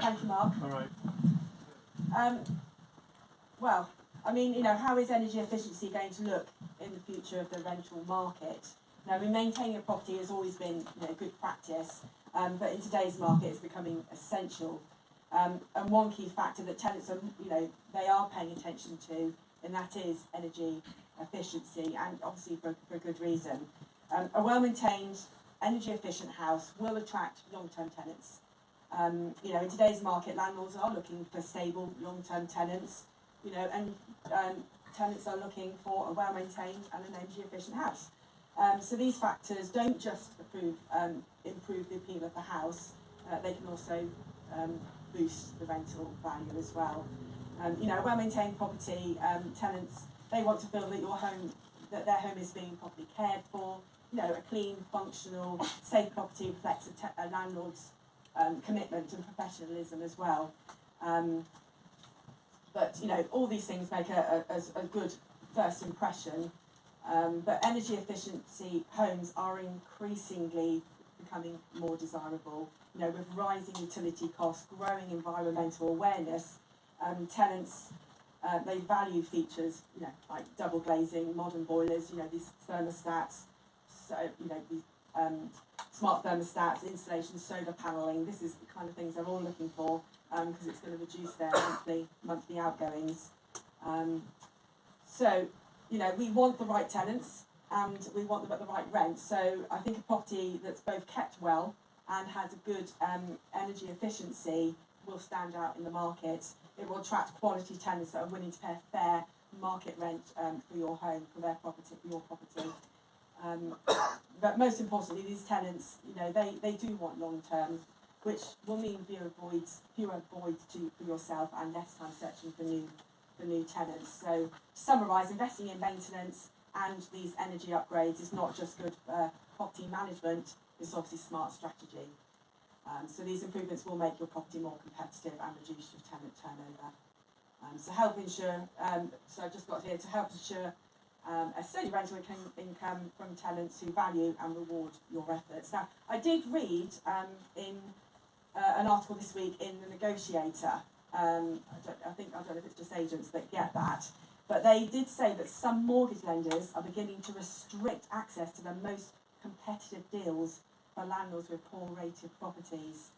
Thank you, Mark. All right. Well, I mean, you know, how is energy efficiency going to look in the future of the rental market? Now, I mean, maintaining a property has always been, you know, good practice, but in today's market, it's becoming essential. And one key factor that tenants are, you know, they are paying attention to, and that is energy efficiency, and obviously for good reason. A well-maintained, energy-efficient house will attract long-term tenants. You know, in today's market, landlords are looking for stable, long-term tenants, you know, and tenants are looking for a well-maintained and an energy-efficient house. So these factors don't just improve the appeal of the house, they can also boost the rental value as well. You know, a well-maintained property, tenants, they want to feel that their home is being properly cared for. You know, a clean, functional, safe property reflects a landlord's commitment and professionalism as well. But, you know, all these things make a good first impression. But energy efficiency homes are increasingly becoming more desirable. You know, with rising utility costs, growing environmental awareness, tenants, they value features, you know, like double glazing, modern boilers, you know, these thermostats, so, you know, these smart thermostats, installation, solar panelling. This is the kind of things they're all looking for, because it's going to reduce their monthly outgoings. So, you know, we want the right tenants and we want them at the right rent. So I think a property that's both kept well and has a good energy efficiency will stand out in the market. It will attract quality tenants that are willing to pay a fair market rent for your home, for their property, for your property. But most importantly, these tenants, you know, they do want long term, which will mean fewer voids for yourself and less time searching for new tenants. So to summarise, investing in maintenance and these energy upgrades is not just good for property management, it's obviously smart strategy. So these improvements will make your property more competitive and reduce your tenant turnover. So help ensure, so I've just got here, to help ensure a steady rental income from tenants who value and reward your efforts. Now, I did read in an article this week in The Negotiator. I don't know if it's just agents that get that, but they did say that some mortgage lenders are beginning to restrict access to the most competitive deals for landlords with poor rated properties.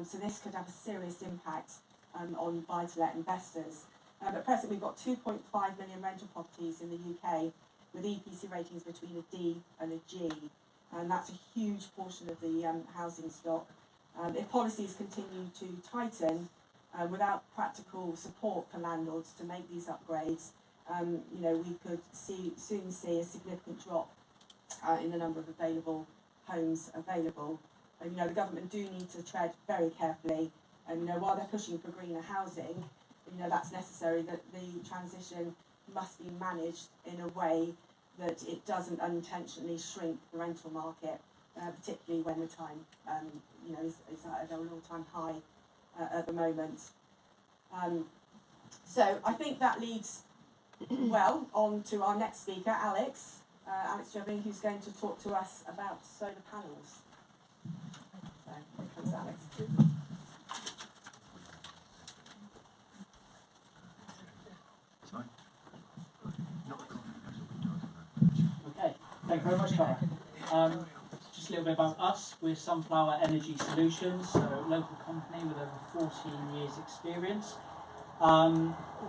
So this could have a serious impact on buy-to-let investors. At present, we've got 2.5 million rental properties in the UK with EPC ratings between a D and a G, and that's a huge portion of the housing stock. If policies continue to tighten without practical support for landlords to make these upgrades, you know, we could soon see a significant drop in the number of available homes available. You know, the government do need to tread very carefully, and you know, while they're pushing for greener housing, you know, that's necessary, that the transition must be managed in a way that it doesn't unintentionally shrink the rental market, particularly when the time, you know, is at an all-time high at the moment. So I think that leads well on to our next speaker, Alex Stribbling, who's going to talk to us about solar panels. So here comes Alex. Okay, thank you very much, Cara. Just a little bit about us. We're Sunflower Energy Solutions, so a local company with over 14 years experience.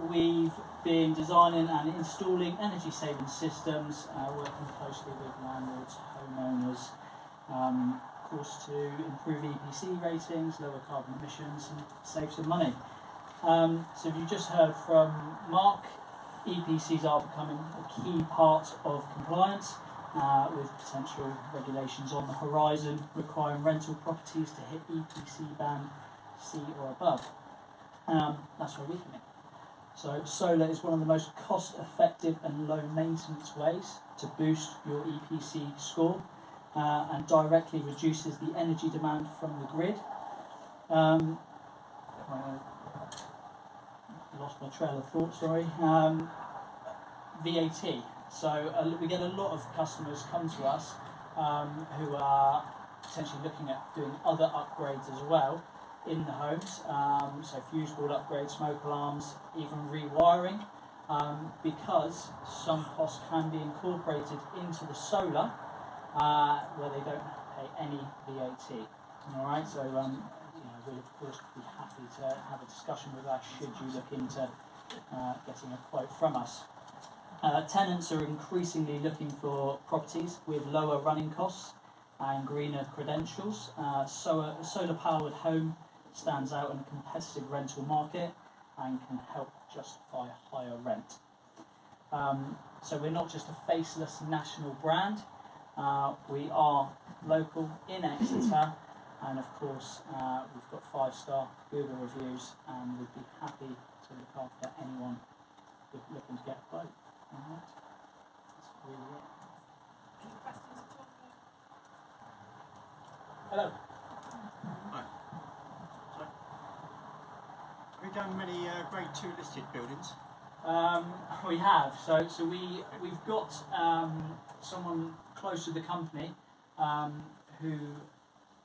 We've been designing and installing energy saving systems, working closely with landlords, homeowners, of course to improve EPC ratings, lower carbon emissions and save some money. So if you just heard from Mark, EPCs are becoming a key part of compliance, with potential regulations on the horizon requiring rental properties to hit EPC band C or above. That's where we come in. So solar is one of the most cost-effective and low-maintenance ways to boost your EPC score, and directly reduces the energy demand from the grid. Lost my trail of thought, sorry. VAT. So we get a lot of customers come to us who are potentially looking at doing other upgrades as well, in the homes, so fuse board upgrade, smoke alarms, even rewiring, because some costs can be incorporated into the solar where they don't pay any VAT. All right, so we'll of course be happy to have a discussion with that should you look into getting a quote from us. Tenants are increasingly looking for properties with lower running costs and greener credentials. So a solar-powered home stands out in a competitive rental market and can help justify a higher rent. So we're not just a faceless national brand. We are local in Exeter, and of course we've got 5-star Google reviews, and we'd be happy to look after anyone looking to get a quote. Alright, that's really it. Any questions at all? Hello. Hi. Sorry. Have you done many Grade 2 listed buildings? We have. So we've got someone close to the company who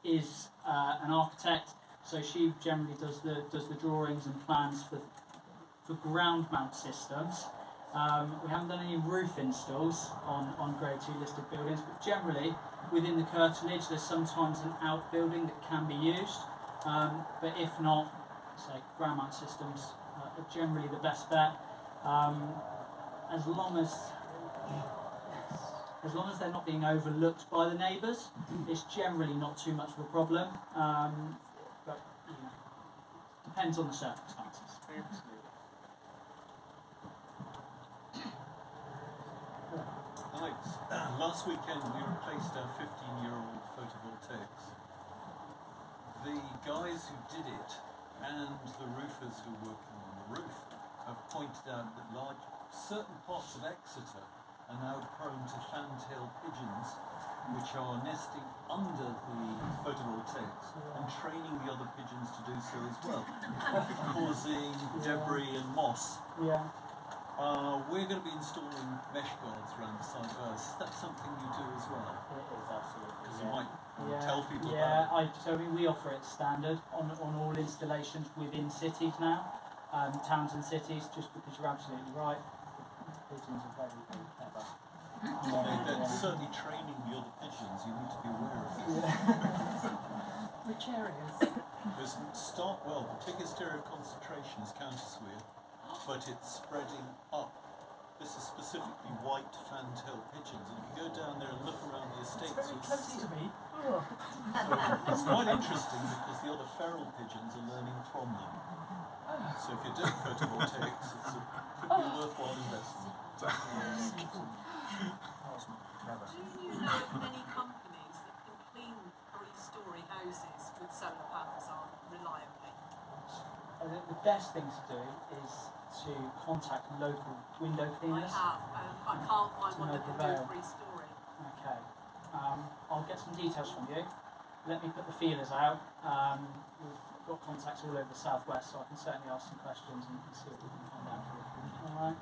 is an architect. So she generally does the drawings and plans for ground mount systems. We haven't done any roof installs on Grade 2 listed buildings, but generally within the curtilage there's sometimes an outbuilding that can be used. But if not, say ground mount systems are generally the best bet. As long as they're not being overlooked by the neighbours, it's generally not too much of a problem. But depends on the circumstances. Absolutely. Alex, last weekend we replaced our 15-year-old photovoltaics. The guys who did it and the roofers who are working on the roof have pointed out that certain parts of Exeter are now prone to fantail pigeons, which are nesting under the photovoltaics and training the other pigeons to do so as well, causing debris and moss. Yeah. We're going to be installing mesh guards around the side of ours. That's something you do as well. It is absolutely. Because Yeah. you might tell people Yeah, about it. so we offer it standard on all installations within cities now, towns and cities, just because you're absolutely right. Pigeons are very, very clever. They're certainly training the other pigeons. You need to be aware of this. Which areas? The biggest area of concentration is Counterswear, but it's spreading up. This is specifically white fantail pigeons, and if you go down there and look around the estates, Very close to me. so it's quite interesting because the other feral pigeons are learning from them. So if you're doing photovoltaics, could be a worthwhile investment. Do you know of any companies that can clean 3-storey houses with solar panels on reliably? The best thing to do is to contact local window cleaners. I can't find one that can do prevail. 3-storey. Okay. I'll get some details from you. Let me put the feelers out. We've got contacts all over the southwest, so I can certainly ask some questions and see what we can find out for you. All right.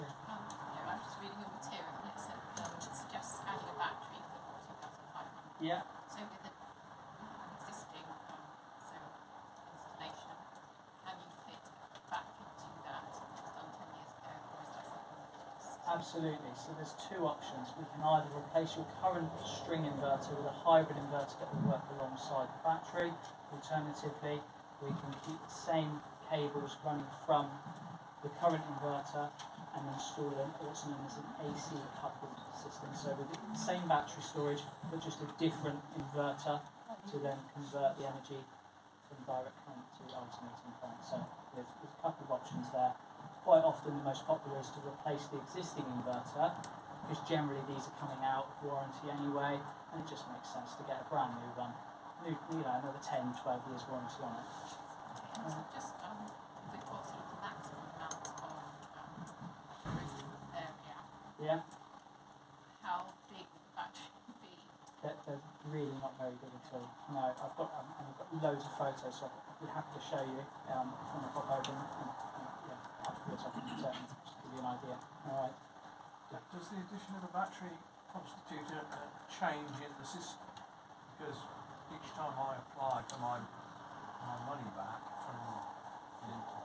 I was just reading your material and it said it suggests adding a battery for 2,500. Yeah. So with the existing solar installation, can you fit a battery to that that was done 10 years ago, or is that something that's Absolutely. So there's two options. We can either replace your current string inverter with a hybrid inverter that will work alongside the battery. Alternatively, we can keep the same cables running from the current inverter and install what's known as an AC coupled system. So with the same battery storage, but just a different inverter to then convert the energy from direct current to alternating current. So there's a couple of options there. Quite often the most popular is to replace the existing inverter, because generally these are coming out of warranty anyway, and it just makes sense to get a brand new one. Another 10, 12 years warranty on it. just with what sort of maximum amount of roof area, Yeah, how big would the battery be? they're really not very good at all. No, I've got loads of photos, so I'd be happy to show you if you want to pop over and afterwards I can certainly just give you an idea. Alright. Does the addition of a battery constitute a change in the system? Because each time I apply for my money back from the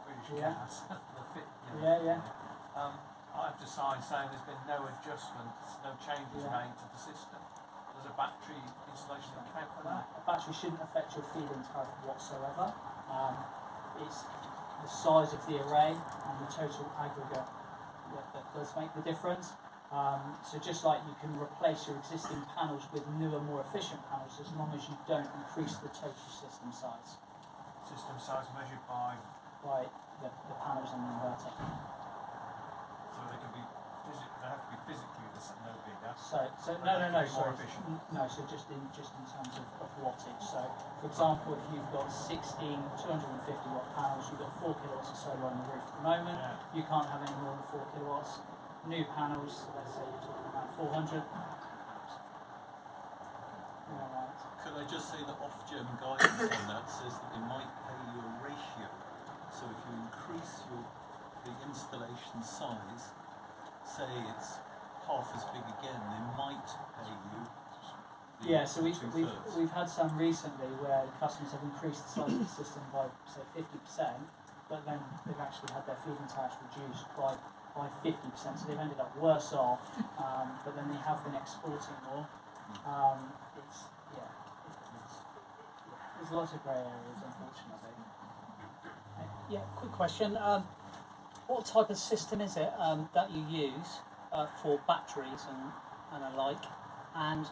British Yeah. Gas, the fit, Yeah. I have to sign saying there's been no adjustments, no changes Yeah. made to the system. Does a battery installation account for that? A battery shouldn't affect your feed-in tariff whatsoever. It's the size of the array and the total aggregate that does make the difference. So just like you can replace your existing panels with newer, more efficient panels, as long as you don't increase the total system size System size measured by, by the panels and the inverter. so they can be, they have to be physically no bigger. So But no, they can be more sorry. efficient. No, so just in terms of wattage. So for example, if you've got 16 250 watt panels, you've got 4 kilowatts of solar on the roof at the moment. Yeah. You can't have any more than 4 kilowatts. New panels, let's say you're talking about 400. Right. Could I just say that Ofgem guidance on that says that they might pay you a ratio. So if you increase the installation size, say it's half as big again, they might pay you. Yeah, so two-thirds. we've had some recently where customers have increased the size of the system by say 50%, but then they've actually had their feed-in tariffs reduced by 50%, so they've ended up worse off. But then they have been exporting more. There's lots of grey areas, unfortunately. Yeah, quick question. What type of system is it that you use for batteries and alike? And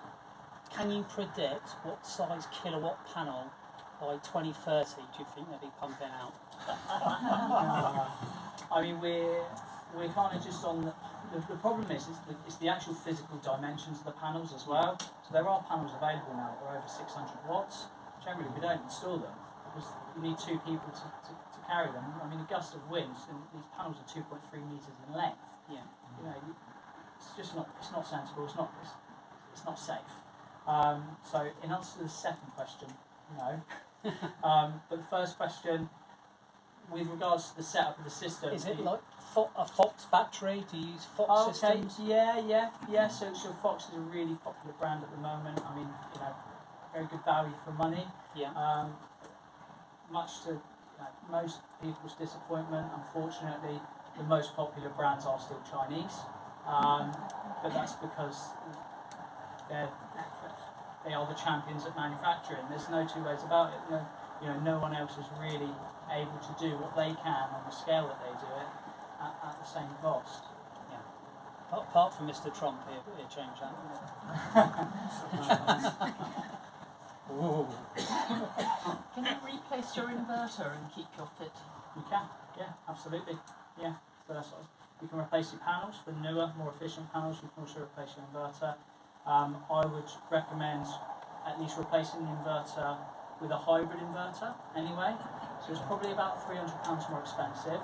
can you predict what size kilowatt panel by 2030 do you think they'll be pumping out? I mean, we're kind of just on the problem is it's the actual physical dimensions of the panels as well. So there are panels available now that are over 600 watts. Generally, we don't install them because you need 2 people to carry them. I mean, a gust of wind, and these panels are 2.3 metres in length. Yeah. You know, it's just not sensible. It's not safe. So, in answer to the second question, no. But the first question, with regards to the setup of the system, Is it like a Fox battery? Do you use Fox okay, systems? yeah. So Fox is a really popular brand at the moment. I mean, very good value for money. Yeah. Much to most people's disappointment, unfortunately, the most popular brands are still Chinese. But that's because they are the champions at manufacturing. There's no two ways about it. No one else is really able to do what they can on the scale that they do it at the same cost. Yeah. Apart from Mr. Trump, he'll change that. Ooh. Can you replace your inverter and keep your fit? You can, yeah, absolutely. Yeah, so that's what, you can replace your panels for newer, more efficient panels. You can also replace your inverter. I would recommend at least replacing the inverter with a hybrid inverter anyway. So it's probably about £300 more expensive,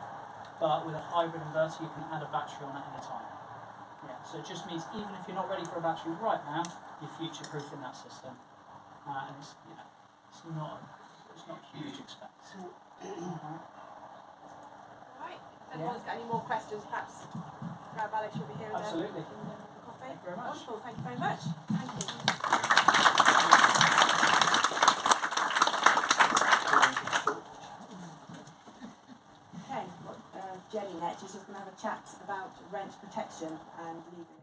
but with a hybrid inverter you can add a battery on at any time. Yeah, so it just means even if you're not ready for a battery right now, you're future-proofing that system. And it's not a huge expense. Right. If anyone's got any more questions, perhaps Grab Alex will be here Absolutely. in the coffee. Thank you very much. Wonderful, thank you very much. Thank you. Okay, Jenny next is just going to have a chat about rent protection and legal.